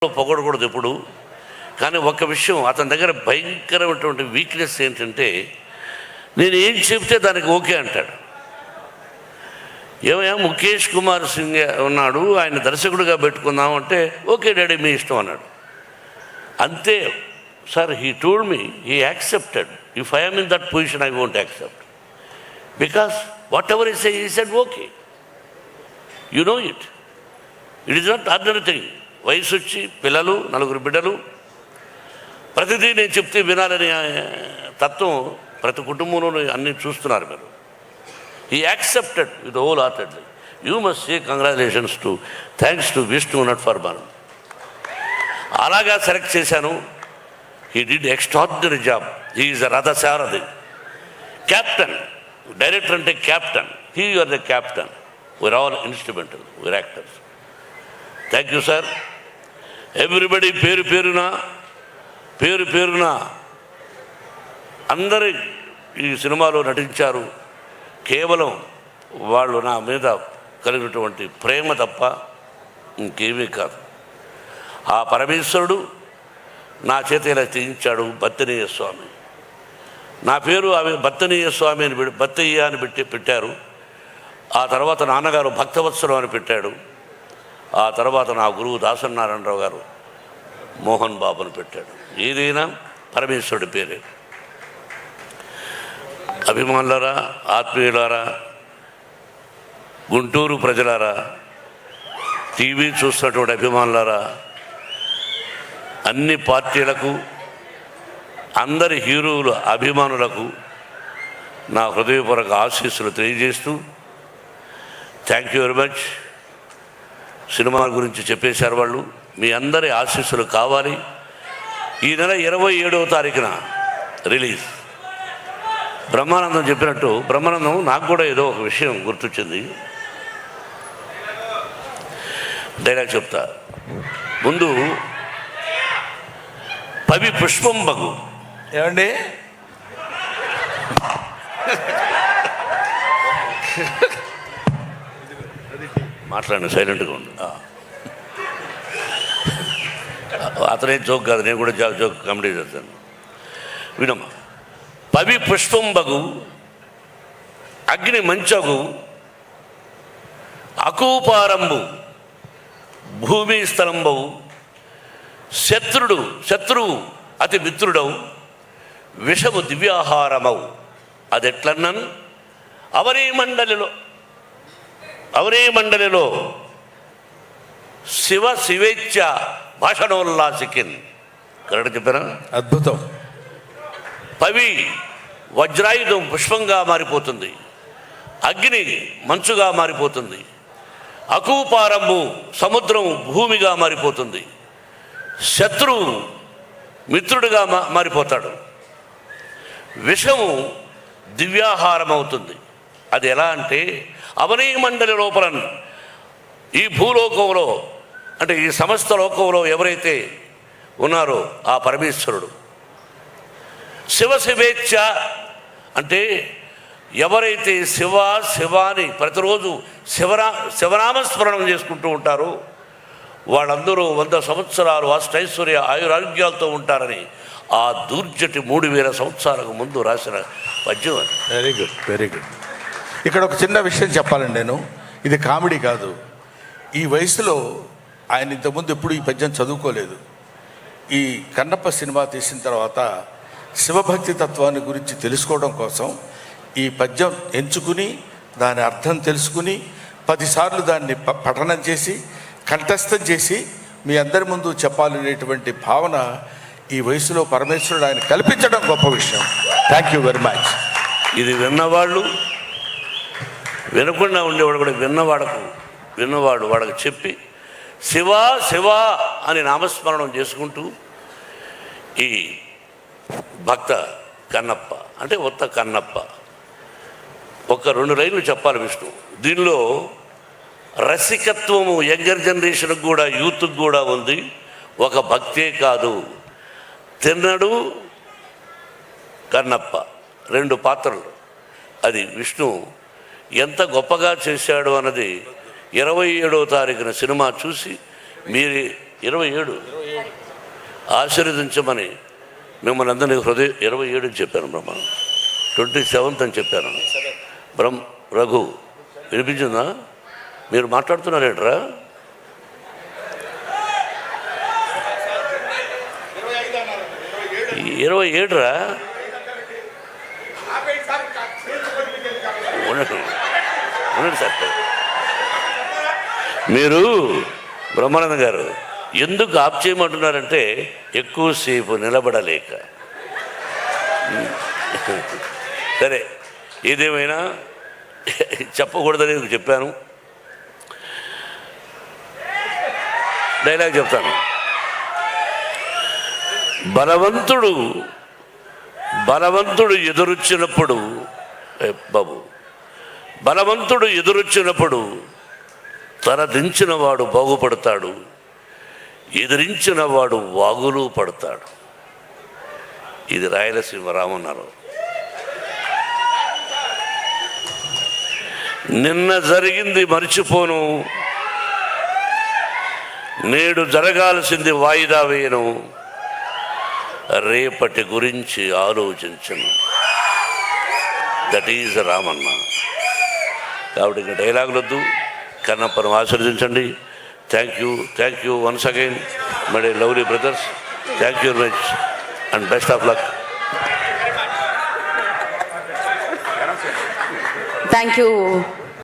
పొగడకూడదు ఎప్పుడు. కానీ ఒక్క విషయం, అతని దగ్గర భయంకరమైనటువంటి వీక్నెస్ ఏంటంటే, నేను ఏం చెప్తే దానికి ఓకే అంటాడు. ఏమయ్యా ముఖేష్ కుమార్ సింగ్ ఉన్నాడు, ఆయన దర్శకుడిగా పెట్టుకుందాం అంటే ఓకే డాడీ మీ ఇష్టం అన్నాడు. అంతే sir. He told me he accepted. If I am in that position I won't accept, because whatever is he said okay. You know it is not ordinary thing. వయసు వచ్చి పిల్లలు, 4 బిడ్డలు, ప్రతిదీ నేను చెప్తే వినాలని తత్వం ప్రతి కుటుంబంలోనూ అన్నీ చూస్తున్నారు మీరు. He accepted with whole heartedly. You must say congratulations to, thanks to Vishnu నట్ ఫర్ మనం. అలాగా సెలెక్ట్ చేశాను. He did extraordinary job. He is a రథసారథి, క్యాప్టెన్. డైరెక్టర్ అంటే captain, he are the captain, we are all instrumental, we are actors. Thank you sir. Everybody పేరు పేరున అందరి ఈ సినిమాలో నటించారు. కేవలం వాళ్ళు నా మీద కలిగినటువంటి ప్రేమ తప్ప ఇంకేమీ కాదు. ఆ పరమేశ్వరుడు నా చేత ఇలా చేయించాడు. బత్తనీయ స్వామి, నా పేరు ఆమె బత్తనీయ స్వామి అని బత్తయ్య అని పెట్టారు. ఆ తర్వాత నాన్నగారు భక్తవత్సలం అని పెట్టాడు. ఆ తర్వాత నా గురువు దాసనారాయణరావు గారు మోహన్ బాబుని పెట్టాడు. ఏదైనా పరమేశ్వరుడి పేరే. అభిమానులారా, ఆత్మీయులారా, గుంటూరు ప్రజలారా, టీవీ చూస్తున్నటువంటి అభిమానులారా, అన్ని పార్టీలకు, అందరి హీరోల అభిమానులకు నా హృదయపూర్వక ఆశీస్సులు తెలియజేస్తూ, thank you very much. Cinema గురించి చెప్పేశారు వాళ్ళు. మీ అందరి ఆశీస్సులు కావాలి. ఈ నెల 27వ తారీఖున రిలీజ్. బ్రహ్మానందం చెప్పినట్టు, బ్రహ్మానందం నాకు కూడా ఏదో ఒక విషయం గుర్తొచ్చింది. డైలాగ్ చెప్తా. ముందు పవి పుష్పం బగు. ఏమండి మాట్లాడండి, సైలెంట్గా ఉండు. అతనే జోక్ కాదు, నేను కూడా జోక్ కామెడీ చేస్తాను. వినమ్మా. పవి పుష్పం బగు, అగ్ని మంచగు, అకూపారంబు, భూమి స్థలంబవు, శత్రువు అతి మిత్రుడవు, విషము దివ్యాహారమవు. అదెట్లన్నన్ అవనీ మండలిలో శివేచ్ఛ భాషణోల్లాసికిన్. కరెక్ట్ చెప్పారా? అద్భుతం. పవి వజ్రాయుధం పుష్పంగా మారిపోతుంది, అగ్ని మంచుగా మారిపోతుంది, అకూపారంబు సముద్రం భూమిగా మారిపోతుంది, శత్రువు మిత్రుడిగా మారిపోతాడు, విషము దివ్యాహారం అవుతుంది. అది ఎలా అంటే, అవనీ మండలి లోపల ఈ భూలోకంలో అంటే ఈ సమస్త లోకంలో ఎవరైతే ఉన్నారో ఆ పరమేశ్వరుడు. శివేచ్ఛ అంటే ఎవరైతే శివాని ప్రతిరోజు శివనామస్మరణం చేసుకుంటూ ఉంటారో వాళ్ళందరూ 100 సంవత్సరాలు అష్టైశ్వర్య ఆయురారోగ్యాలతో ఉంటారని ఆ దూర్జటి 3000 సంవత్సరాలకు ముందు రాసిన పద్యం. Very good, very good. ఇక్కడ ఒక చిన్న విషయం చెప్పాలండి. నేను ఇది కామెడీ కాదు. ఈ వయసులో ఆయన ఇంతకుముందు ఎప్పుడు ఈ పద్యం చదువుకోలేదు. ఈ కన్నప్ప సినిమా తీసిన తర్వాత శివభక్తి తత్వాన్ని గురించి తెలుసుకోవడం కోసం ఈ పద్యం ఎంచుకుని దాని అర్థం తెలుసుకుని 10 సార్లు దాన్ని పఠనం చేసి కంఠస్థం చేసి మీ అందరి ముందు చెప్పాలనేటువంటి భావన ఈ వయసులో పరమేశ్వరుడు ఆయన కల్పించడం గొప్ప విషయం. Thank you very much. ఇది విన్నవాళ్ళు, వినకుండా ఉండేవాడు కూడా విన్నవాడు వాడికి చెప్పి శివ అని నామస్మరణం చేసుకుంటూ ఈ భక్త కన్నప్ప అంటే ఉత్త కన్నప్ప ఒక 2 లైన్లు చెప్పాలి విష్ణు. దీనిలో రసికత్వము యంగర్ జనరేషన్కి కూడా, యూత్కి కూడా ఉంది. ఒక భక్తే కాదు, తిన్నడు కన్నప్ప 2 పాత్రలు. అది విష్ణు ఎంత గొప్పగా చేశాడు అన్నది 27వ తారీఖున సినిమా చూసి మీరు 27 ఆశీర్వదించమని మిమ్మల్ని అందరినీ 27 అని చెప్పాను బ్రహ్మ, 27th అని చెప్పాను. రఘు వినిపించిందా? మీరు మాట్లాడుతున్నారేంట్రా? 27 రా. ఉండండి సార్. మీరు బ్రహ్మానంద గారు ఎందుకు ఆప్ చేయమంటున్నారంటే ఎక్కువసేపు నిలబడలేక. సరే, ఏదేమైనా చెప్పకూడదని చెప్పాను. డైలాగ్ చెప్తాను. బలవంతుడు ఎదురొచ్చినప్పుడు బాబు, బలవంతుడు ఎదురొచ్చినప్పుడు తల దించిన వాడు బాగుపడతాడు, ఎదిరించిన వాడు వాగులు పడతాడు. ఇది రాయలసీమ రామన్నారు. నిన్న జరిగింది మర్చిపోను, నేడు జరగాల్సింది వాయిదా వేయను, రేపటి గురించి ఆలోచించను. That is Ramanna. కాబట్టి ఇంకా డైలాగులు వద్దు, కన్నప్పను ఆశీర్వదించండి. Thank you once again my lovely brothers. Thank you very much and best of luck. Thank you